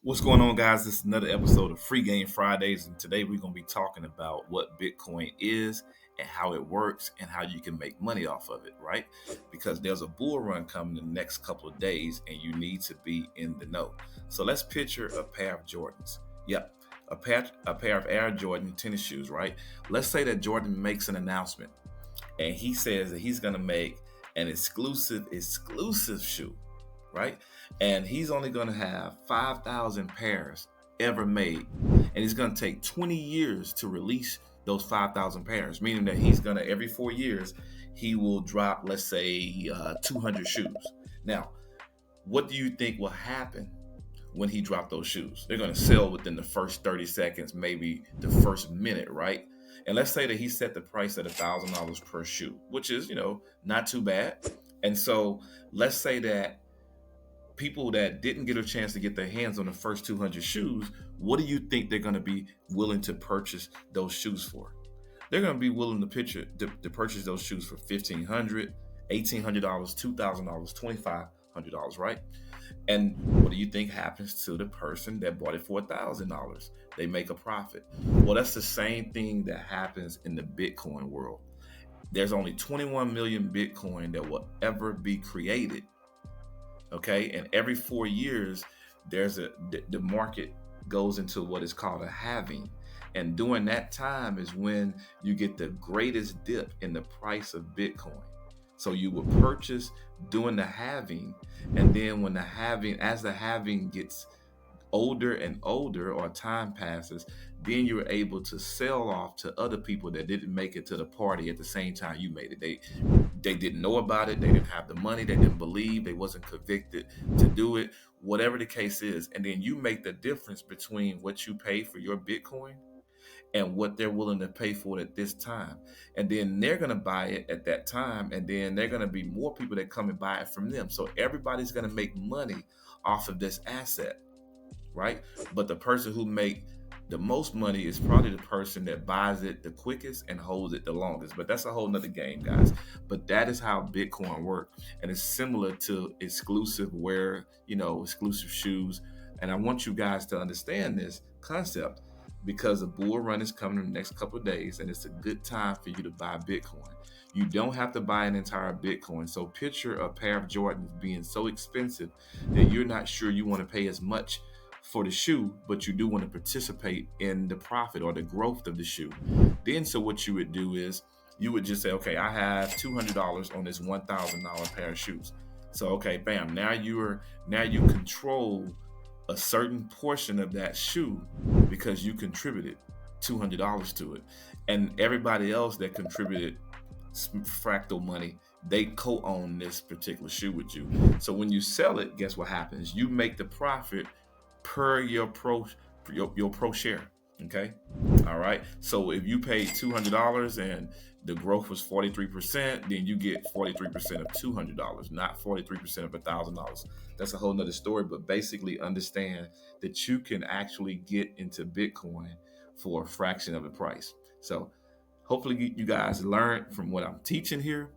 What's going on, guys? This is another episode of Free Game Fridays, and today we're going to be talking about what Bitcoin is and how it works and how you can make money off of it, right? Because there's a bull run coming in the next couple of days, and you need to be in the know. So let's picture a pair of Jordans. Yep, a pair of Air Jordan tennis shoes, right? Let's say that Jordan makes an announcement, and he says that he's going to make an exclusive shoe, right? And he's only going to have 5,000 pairs ever made. And it's going to take 20 years to release those 5,000 pairs, meaning that he's going to, every 4 years, he will drop, let's say, 200 shoes. Now, what do you think will happen when he dropped those shoes? They're going to sell within the first 30 seconds, maybe the first minute, right? And let's say that he set the price at $1,000 per shoe, which is, not too bad. And so let's say that people that didn't get a chance to get their hands on the first 200 shoes, what do you think they're going to be willing to purchase those shoes for? They're going to be willing to purchase those shoes for $1,500, $1,800, $2,000, $2,500, right? And what do you think happens to the person that bought it for $1,000? They make a profit. Well, that's the same thing that happens in the Bitcoin world. There's only 21 million Bitcoin that will ever be created. Okay, and every 4 years, the market goes into what is called a halving, and during that time is when you get the greatest dip in the price of Bitcoin. So you will purchase during the halving, and then as the halving gets older and older, or time passes, then you're able to sell off to other people that didn't make it to the party at the same time you made it. They didn't know about it, they didn't have the money, they didn't believe, they wasn't convicted to do it, whatever the case is. And then you make the difference between what you pay for your Bitcoin and what they're willing to pay for it at this time. And then they're going to buy it at that time, and then they're going to be more people that come and buy it from them. So everybody's going to make money off of this asset, right? But the person who make the most money is probably the person that buys it the quickest and holds it the longest. But that's a whole nother game, guys. But that is how Bitcoin works. And it's similar to exclusive wear, exclusive shoes. And I want you guys to understand this concept, because the bull run is coming in the next couple of days, and it's a good time for you to buy Bitcoin. You don't have to buy an entire Bitcoin. So picture a pair of Jordans being so expensive that you're not sure you want to pay as much for the shoe, but you do want to participate in the profit or the growth of the shoe. Then, so what you would do is you would just say, okay, I have $200 on this $1,000 pair of shoes. So, okay, bam, now you control a certain portion of that shoe because you contributed $200 to it. And everybody else that contributed fractal money, they co-own this particular shoe with you. So when you sell it, guess what happens? You make the profit per your pro share. Okay. All right. So if you paid $200 and the growth was 43%, then you get 43% of $200, not 43% of $1,000. That's a whole nother story, but basically understand that you can actually get into Bitcoin for a fraction of the price. So hopefully you guys learned from what I'm teaching here.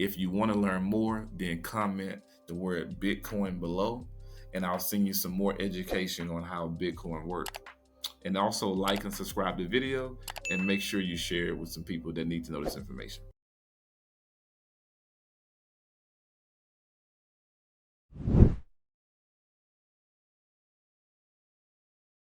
If you want to learn more, then comment the word Bitcoin below, and I'll send you some more education on how Bitcoin works. And also like and subscribe to the video, and make sure you share it with some people that need to know this information.